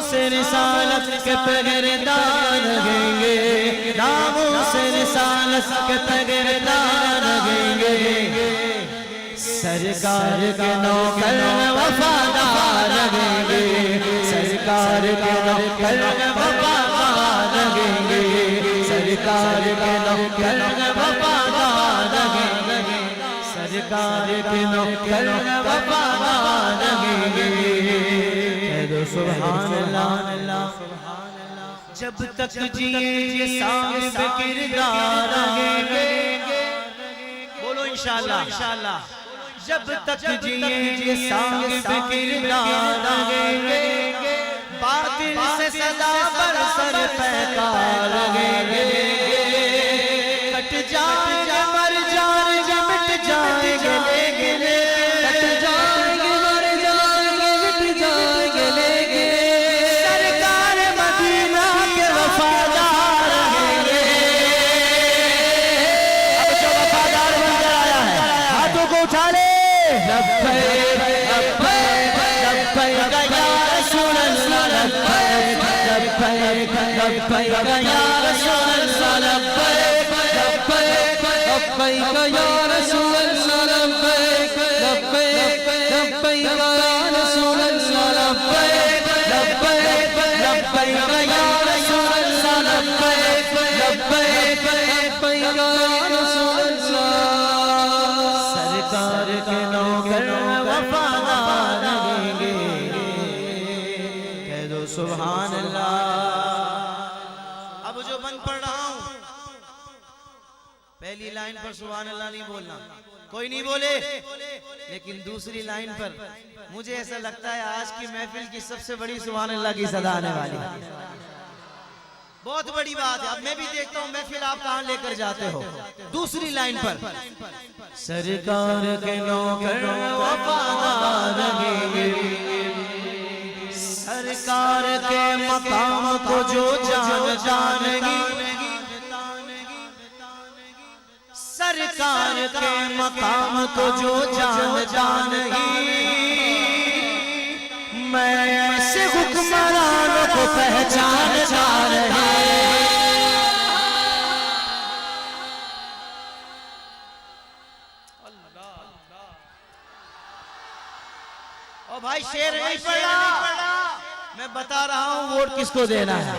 से रिसालत के पहरेदार रहेंगे, नामों से रिसालत के पहरेदार रहेंगे। सरकार के नौकर वफादार रहेंगे, सरकार के नौकर वफादार रहेंगे, सरकार के नौकर वफादार रहेंगे, सरकार के नौकर वफादार रहेंगे। सुभान अल्लाह। जब तक जिए साहिब किरदार रहेंगे, बोलो इंशाअल्लाह इंशाअल्लाह। जब तक जिए साहिब किरदार रहेंगे, बातिल से सदा बरसर पैकार रहेंगे। कट जाएंगे मर जाएंगे मिट जाएंगे लेकिन, कट जाएंगे मर जाएंगे मिट जाएंगे लेकिन, सरकार मदीना के वफादार रहेंगे। अब जो वफादार बनकर आया है हाथों को उठा ले। लब्बैक लब्बैक लब्बैक या रसूल अल्लाह, लब्बैक लब्बैक लब्बैक या रसूल अल्लाह, लब्बैक लब्बैक लब्बैक या रसूल अल्लाह, लब्बैक लब्बैक लब्बैक या रसूल अल्लाह, लब्बैक लब्बैक लब्बैक या रसूल अल्लाह, लब्बैक लब्बैक लब्बैक या रसूल अल्लाह। सरकार के नौकर वफादार रहेंगे, कह दो सुभान अल्लाह। अब जो बंद पढ़ रहा हूं, पहली लाइन पर सुभान अल्लाह नहीं बोलना, कोई नहीं बोले, लेकिन दूसरी लाइन पर मुझे ऐसा लगता है आज की महफिल की सबसे बड़ी सुभान अल्लाह की सदा आने वाली है। बहुत बड़ी बात है। अब मैं भी देखता हूँ महफिल आप कहाँ लेकर जाते हो। दूसरी लाइन पर सरकार के नौकर वफादार रहेंगे, सरकार के मकाम को जो जान जानेगी, सरकार के मकाम को जो जान जानेगी, मैं ऐसे हुक्मरानों को पहचान जा रहे। ओ भाई शेर नहीं पड़ा, मैं बता रहा हूँ वोट किसको देना है।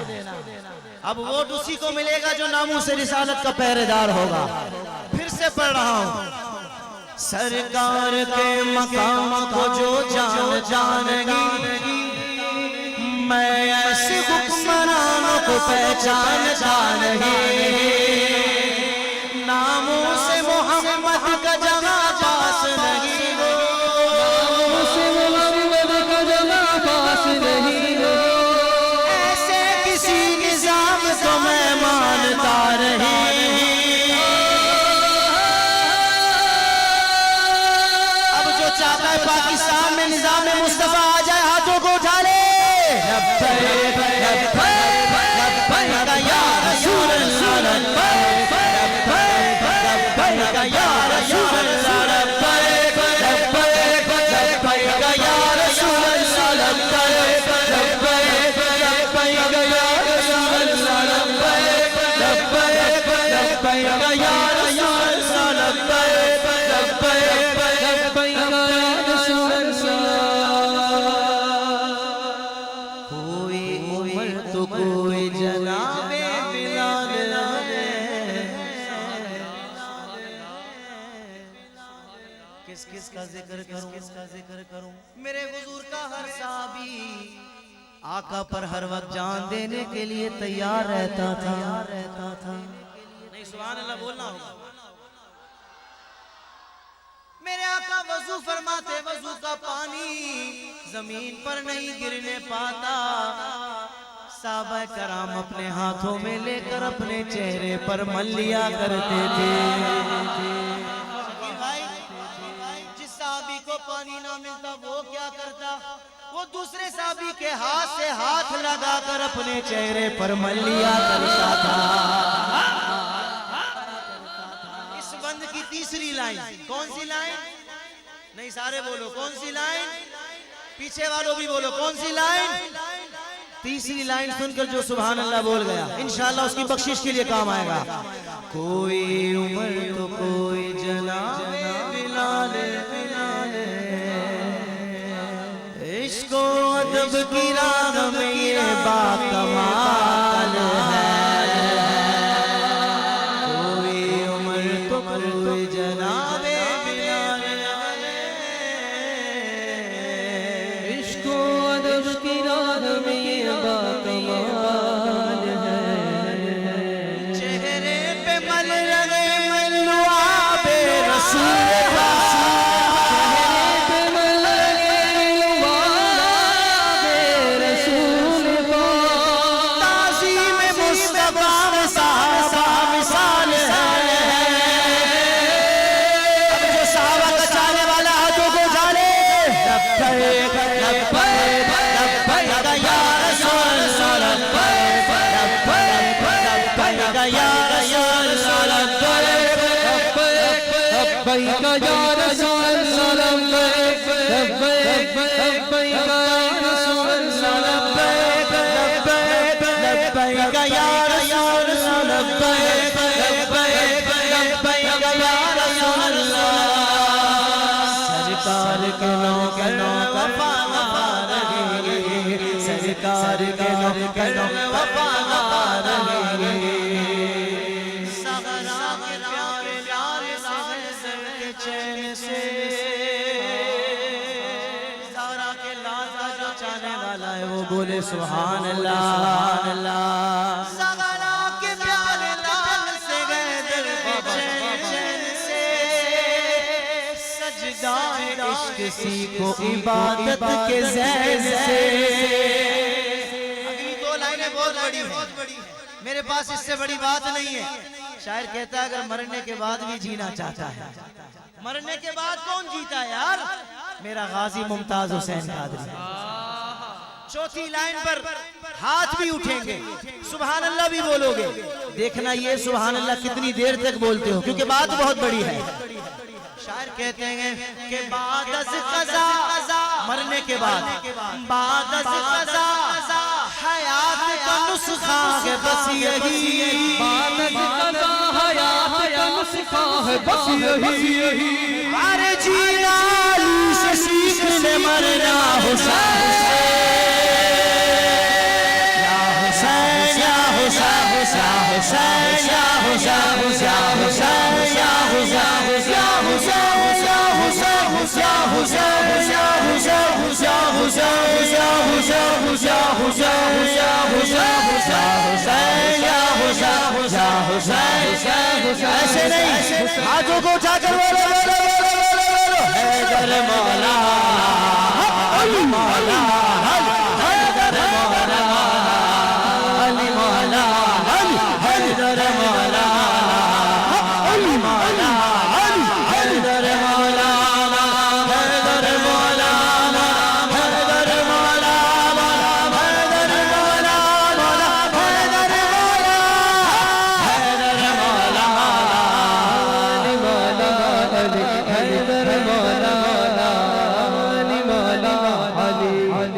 अब वोट उसी को मिलेगा जो नामों से रिसालत का पहरेदार होगा। फिर से पढ़ रहा हूँ, सरकार के मकाम को जो जान जानेगी, मैं ऐसे हुक्मरानों को पहचान जानेगी, नामों से मोहम्मद का जगह पास नहीं हो, नामों से मोहम्मद का जगह पास नहीं हो, ऐसे किसी निजाम को मैं मानता नहीं। चाहता है पाकिस्तान में निजाम मुस्तफा आ जाए, हाथों को उठा ले। लब्बैक लब्बैक लब्बैक या रसूल अल्लाह, लब्बैक लब्बैक लब्बैक या रसूल अल्लाह, लब्बैक लब्बैक लब्बैक या रसूल अल्लाह, लब्बैक लब्बैक लब्बैक या रसूल अल्लाह, लब्बैक लब्बैक लब्बैक या रसूल अल्लाह, लब्बैक लब्बैक लब्बैक या रसूल अल्लाह। कोई उम्र तो कोई जनाबे बिलाल किस किस का जिक्र करूं, किसका जिक्र करूं। मेरे हुजूर का हर साहबी आका पर हर वक्त जान देने के लिए तैयार रहता था। नहीं सुभान अल्लाह बोलना होगा। मेरे आका वजू फरमाते, वजू का पानी जमीन पर नहीं गिरने पाता। साहबा कराम अपने हाथों में लेकर अपने चेहरे पर मल लिया करते थे। जिस साहबी को पानी ना मिलता वो क्या करता, वो दूसरे साहबी के हाथ से हाथ लगाकर अपने चेहरे पर मल लिया करता था। इस बंद की तीसरी लाइन कौन सी लाइन? नहीं सारे बोलो कौन सी लाइन, पीछे वालों भी बोलो कौन सी लाइन। तीसरी लाइन सुनकर जो सुभान अल्लाह बोल गया इंशाअल्लाह उसकी बख्शिश के लिए काम आएगा। कोई उम्र तो कोई जनाबे बिलाल इश्को अदब की राह में ये बाकमाल है। कोई उम्र तो कोई जनाबे बिलाल इश्को अदब की राह में ये बाकमाल है। चेहरे पे मल रहे मलुआबे रसूल सरकार के नौकर वफा रहेंगे। सहरा के प्यारे प्यारे से के चैन से सहरा के लाल का जो चाहने वाला है वो बोले सुभान अल्लाह। सहरा के प्यारे लाल से गए दिल के चैन से सजदाए इश्क सीखो इबादत के ज़ैन से। बहुत बड़ी है मेरे पास इससे बड़ी बात नहीं है। शायर कहता है अगर मरने के बाद भी जीना चाहता है, मरने के बाद कौन जीता है यार? मेरा गाजी मुमताज हुसैन कादरी। चौथी लाइन पर हाथ भी उठेंगे, सुभान अल्लाह भी बोलोगे। देखना ये सुभान अल्लाह कितनी देर तक बोलते हो, क्योंकि बात बहुत बड़ी है। शायर कहते हैं कि बाद अज़ क़ज़ा, मरने के बाद बाद अज़ क़ज़ा हयात का नुस्खा है बस यही। बाद अज़ क़ज़ा हयात का नुस्खा है बस यही। अरे जीना से सीखने मरना हुसैन या हुसैन या हुसैन या हुसैन या हुसैन या हुसैन या हुसैन या हुसैन या हुसैन या हुसैन या हुसैन या हुसैन या हुसैन या हुसैन या हुसैन। ऐसे नहीं, हाथों को उठाकर बोलो बोलो बोलो बोलो बोलो हैदर मौला अली मौला हैदर मौला अली मौला हैदर मौला अली मौला हैदर मौला हैदर मौला हैदर मौला हैदर मौला हैदर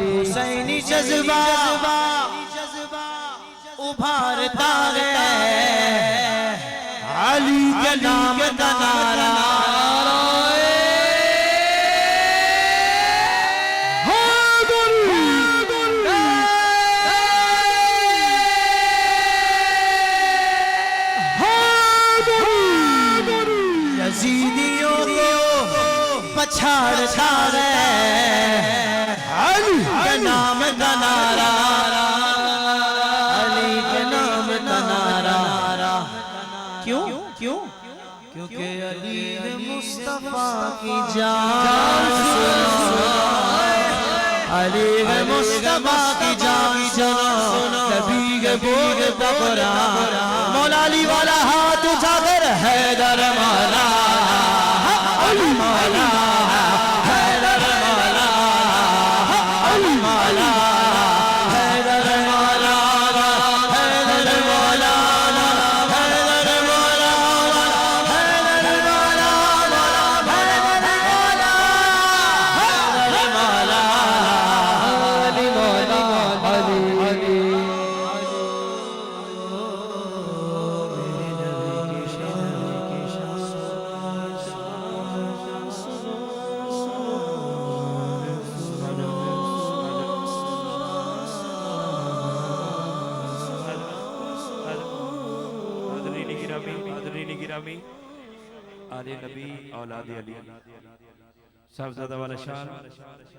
हुसैनी जज्बा उभारता है अली के नाम का नारा। यजीदियों को पछाड़ता है अली के नाम का नारा। अली के नाम का नारा क्यों क्यों? क्योंकि अली है मुस्तफा की जान सुनो, अली है मुस्तफा की जान सुनो। कभी के बोल कुरान मौला अली वाला हाथ उठाकर हैदर मौला अली मौला हैदर मौला अली मौला हैदर मौला हैदर मौला हैदर मौला हैदर मौला हैदर मौला गिरामी आले नबी औलाद अली साहबजादा वाला शान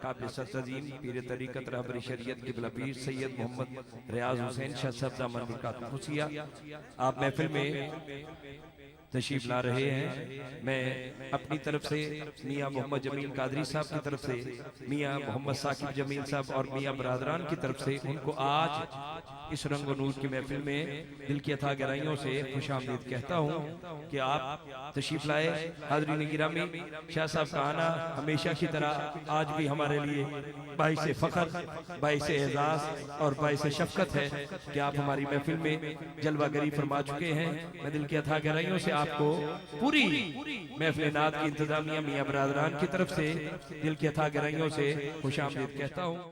काबिल सत्तजीम पीर तरीकत रहबरी शरीयत किबला पीर सैयद मोहम्मद रियाज हुसैन शाह साहब दामन खुशिया आप महफिल में तशरीफ ला रहे हैं। मैं अपनी तरफ से मियाँ मोहम्मद जमील कादरी साहब की तरफ से, मियाँ मोहम्मद साकिब जमील साहब और मियाँ बरादरान की तरफ से उनको आज इस रंग नूर की महफिल में दिल की अथा गहराइयों से खुशामदीद कहता हूँ कि आप तशरीफ लाए। हाज़रीन गिरामी, शाह साहब का आना हमेशा की तरह आज भी हमारे लिए बाइसे फख्र, बाइसे एजाज और बाइसे शफकत है कि आप हमारी महफिल में जलवागरी फरमा चुके हैं। मैं दिल की अथा गहराइयों से आपको पूरी महफिल नात की इंतजामिया मियाँ बरादरान की तरफ से दिल की अथा गहराइयों से खुशामदीद कहता हूँ।